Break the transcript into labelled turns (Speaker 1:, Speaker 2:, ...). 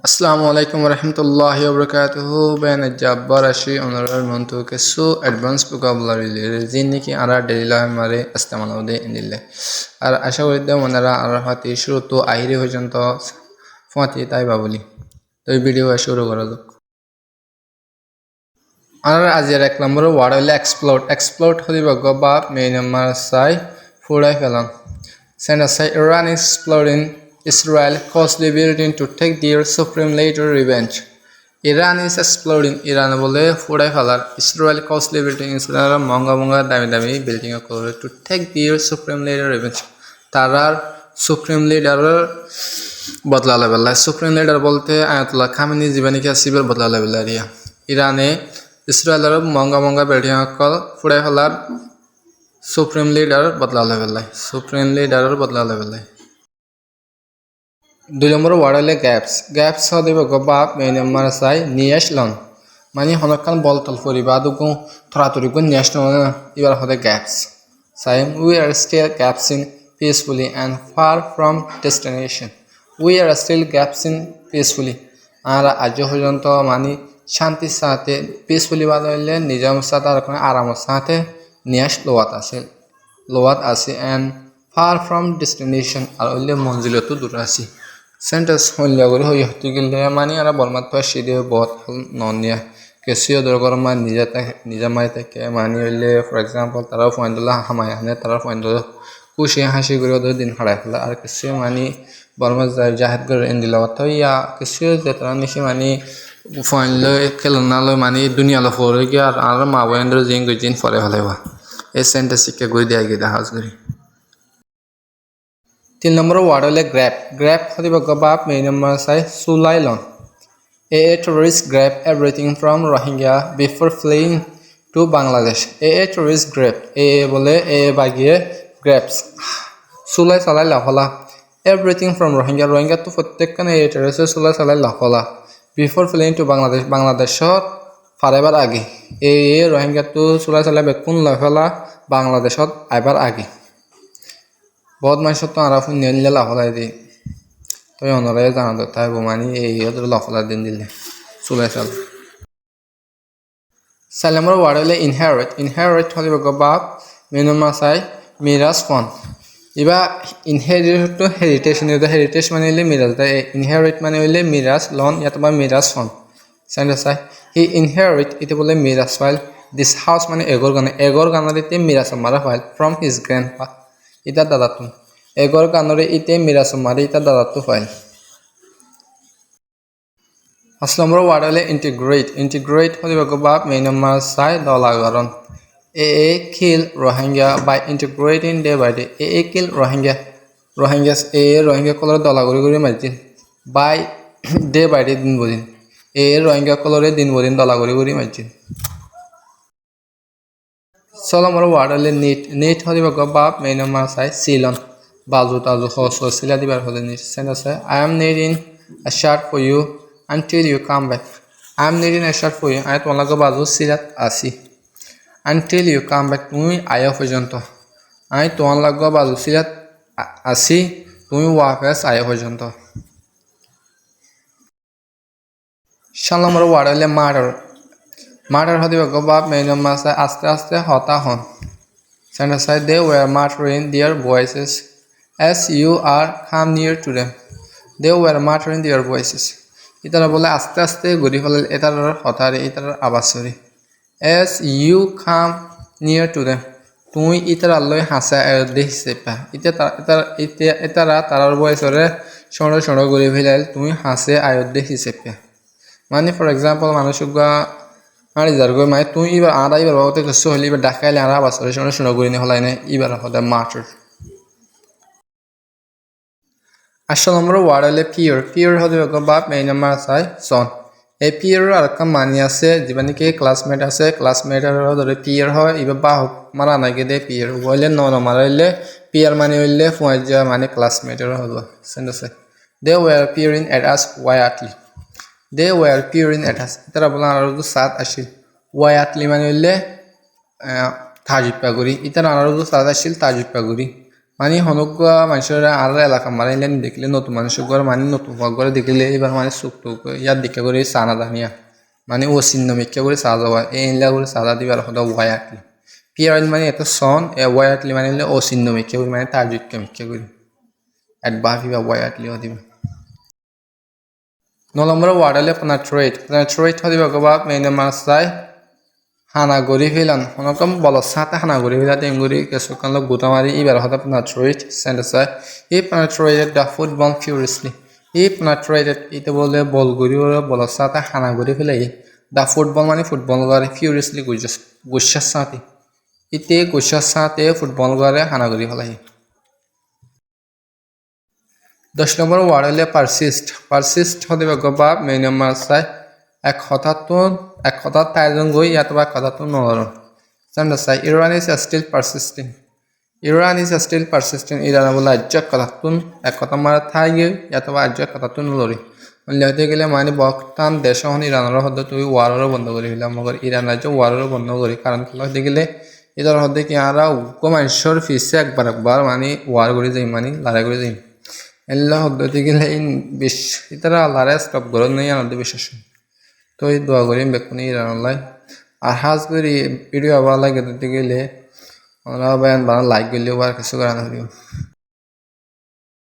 Speaker 1: Assalamualaikum warahmatullahi wabarakatuh. Ben Jabbar Ashi Honorable Montu ke so advanced vocabulary le jinni ki ara daily life mare istemal hode indille ar asha koridde monara ar hati shuru to ahire hojanto fati tai babuli to এই video শুরু করা যাক আর আজের এক নম্বর word হলো explode হদিব গবা main number সাই ফুড়াই ফেলান centre Sai Iran is exploring Israel closely building to take their supreme later revenge. Iran is exploring Iran বলে ফুড়াই ফেলার Israel closely building Israel মঙ্গা দামি বিল্ডিং করে to take their supreme later revenge. তারার supreme লিডারের বদলা লেবেলা supreme leader বলতে Ayatollah Khamenei জীবনী কে সিবের বদলা লেবেলা রিয়া ইরানে ইসরায়েলের মঙ্গা বিল্ডিং ফুড়াই ফেলার সুপ্রিম লিডার বদলা লেবেলা দুই নম্বর ওয়ার্ড হলে গ্যাপস দিব গবাব মেইন নাম্বার চাই নিয়াসলন মানে হনকান বলতল ফরিবা দুগু থরাতুরি গুণ নিয়াসলন এবার হতে গ্যাপস চাই উই আর স্টিল গ্যাপসিং peacefully and far from destination. We are still gapsing peacefully. Ara ajo hojanto mani shanti sate peacefully badale nijam sate ar kone aram sate niash lowat ase and far from destination ar olle monzilotu dur ase. Sentence holle gori hoy hoti gille mani ara bolmat pa shide bahut nonia kesio dorgor man nijamai take mani olle for example tara foindullah hamaya ne tara foindullah খুশি হাসি করে ওদের দিন খাড়াই ফেলা আর কিছু মানি বর্মা জাহেদ করে এন্দিলা কথা ইয়া কিছু যেটা নিশি মানি ফয়েন লই খেলনা লই মানি দুনিয়া লো ফরে গিয়া আর মা বয়েন্দ্র জিং গজিন ফরে ফেলাইবা এই সেন্টেন্স শিখে গই দিয়া গিয়ে হাউস করি তিন নম্বর ওয়ার্ড হলে গ্র্যাব হদিব গবাব মেইন নাম্বার চাই সুলাইলন A tourist grabbed everything from Rohingya before fleeing to Bangladesh. A tourist grabbed বলে বাগিয়ে grabs sulai salai lahola everything from Rohingya to প্রত্যেকখানে এই টেরেসে sulai salai lahola before fleeing to Bangladeshত ফারেবার আগে এই Rohingya তো sulai salai বেকুন লাহলা বাংলাদেশত আইবার আগে বহুত মানুষত তো আরা ফুন নিলে লাহলাই দি তো অনরে জানা তাই বমানি এই ওদের লাহলা দিন দিলে sulai salai সালামর ওয়ার্ড হলে ইনহেরিট হলে গবাব মেনুমা চাই মিরাজ ফন ইবা ইনহেরিট টু হেরিটেজ মানে হইলে মিরাজ ইনহেরিট মানে হইলে মিরাজ লন ইয়াত বা মিরাজ ফন সেন্টেন্স চাই হি ইনহেরিট ইতে বলে মিরাজ ফাইল দিস হাউস মানে এগর গানার ইতে মিরাজ মারা ফাইল ফ্রম হিজ গ্র্যান্ডপা ইটা দাদাতু এগর গানরে ইতে মিরাজ মারি ইটা দাদাতু ফাইল আসল নম্বর ওয়ার্ড হলে ইন্টিগ্রেট হলে গবাব মেইন নাম্বার চাই দলাগরণ A kill Rohingya by integrating day by day. A kill Rohingyas Rohingya color dolaguri margin by day by day din bodin. A Rohingya color din bodin dolaguri margin. Solomon word neat hodiba gobab main number sai silon bazu tazu hoso sila dibar hode neat sentence I am needing a shirt for you until you come back. I am needing a shirt for you. I তোমার লাগো বাজু silat আসি until you come back তুমি আয়া পর্যন্ত I তোমার লাগো বাজু সিলাত আসি তুমি ওয়াফাস আয়া পর্যন্ত সাত নম্বর ওয়ার্ড হলে মার্ডার হদিব গবাব মেইন নাম্বার চাই আস্তে হতা হন সেন্টেন্স চাই they were muttering their voices as you are come near to them. They were muttering their voices ইতারা বলে আস্তে ঘুরি ফেলে এটার হতারে এটার আওয়াজ sorry as you come near to them তুমি ইতারা লই হাসা দেখিছে পা ইতারা তারার বয়সরে সড় ঘুরি ফেলাইল তুমি হাসে আয়ত দেখিছে পা মানে ফর এক্সাম্পল মানুষগুলা আর ইজার গই মানে তুমি এবার আড়া এবার বাবতে কিছু হলে এবার ডাকাইলে আর আওয়াজ সরে সড় ঘুরি নি হলাই না এবার হতে মার্টার আসল নম্বর ওয়ার্ড হলে পিওর হতে বাপ মেইন নাম্বার চাই সন এই পিয়ার আর একটা মানি আছে যেবানিকে ক্লাসমেট আছে ক্লাসমেটের ধরে পিয়ার হয় এবার বাহক মারা নাকি দে পিয়ার হইলে মারাইলে পিয়ার মানে হইলে ফুয়াইজা মানে ক্লাসমেটের হলো সেন্টেন্স দে ওয়ার পিয়ারিং এট আস তারা বলা আর সাত আসিল ওয়াইটলি মানে হইলে তাজিপা করি ইতার আর সাত আসিল তাজিপা করি মানে হনুকা মানুষের আর এলাকা মারাইলেন দেখলে নতুন মানুষের ঘর মানে নতুন ঘরে দেখলে এবার মানে চুক টুক ইয়ার দিকে করে চানা দানিয়া মানে ও চিহ্ন মিক্কা করে চা যাওয়া এই ইনলা করে চাঁদা দিবার হতো ওয়াই আটলি পিয়ার মানে এত সন এ ওয়াই আটলি মানে ও চিহ্ন মিক্কা করে মানে তার যুক্কা মিক্কা করে এক বাফি বা ওয়াই আটলি দিবা 9 নম্বর ওয়ার্ড হলে পেনেট্রেট হদিবা গবা মেনে মাসাই হানা গরি ফেলান হনকম বলস সাথে হানা গরি ফেলা তেমগুরি কেসুকান লোক গুতামারি এবার হতে penetrate sentence I penetrated the football furiously I penetrated এটা বলে বল গরি ওরা বলস সাথে হানা গরি ফেলাই দ্য ফুটবল মানে ফুটবল গরে ফিউরিয়াসলি গুসার সাথে ইতে গুসার সাথে ফুটবল গরে হানা গরি ফেলাই 10 নম্বর ওয়ার্ড হলে পারসিস্ট হতে গবা মেনে মাসাই এক হঠাৎ তাইজন গই অথবা এক হঠাৎ নলরণ sentence Iran is still persistent Iran বলে আজ্য কথাতুন এক কথা মারা থাই গই অথবা আজ্য কথাতুন নলরি লিখতে গেলে মানে বক্তান দেশ হন ইরানের হদ্দ তুই ওয়ারও বন্ধ করে ফেলাম মগর ইরান রাজ্য ওয়ারও বন্ধ করি কারণ কি হতে গেলে এদের হদ্দে কি আর মানুষের ফিসে একবার মানে ওয়ার করে যাই মানে লড়াই করে যাই এল্লা হদ্দতে গেলে বেশ ইতারা আল্লাহরে স্টপ গরম নেই আনন্দ বিশ্বাস তো এই দোয়া করি বেকুনি ইরান আল্লাহ আর হাজ করি ভিডিও আবার লাগে দিতে গেলে আমরা লাইক করলেও আর কিছু করানো